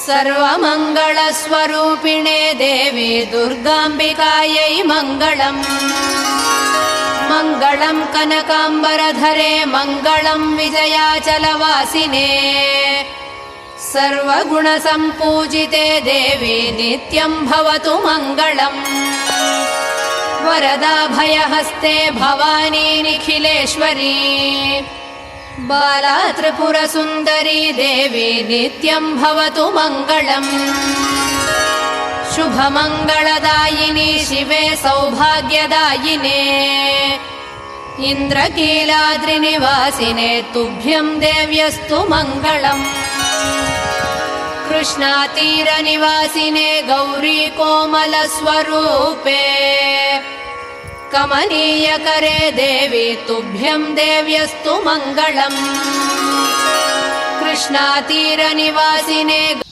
सर्वमङ्गलस्वरूपिणे देवी दुर्गाम्बिकायै मङ्गलम्। मङ्गलं कनकाम्बरधरे मङ्गलं विजयाचलवासिने। सर्वगुणसम्पूजिते देवी नित्यं भवतु मङ्गलम्। वरदाभयहस्ते भवानी निखिलेश्वरी। बाला त्रिपुरसुन्दरी देवी नित्यं भवतु मङ्गलम्। शुभमङ्गलदायिनी शिवे सौभाग्यदायिने। इन्द्रकीलाद्रिनिवासिने तुभ्यं देव्यस्तु मङ्गलम्। कृष्णातीरनिवासिने गौरी कोमलस्वरूपे। कमनीयकरे देवी तुभ्यं देव्यस्तु मङ्गलम्। कृष्णातीरनिवासिने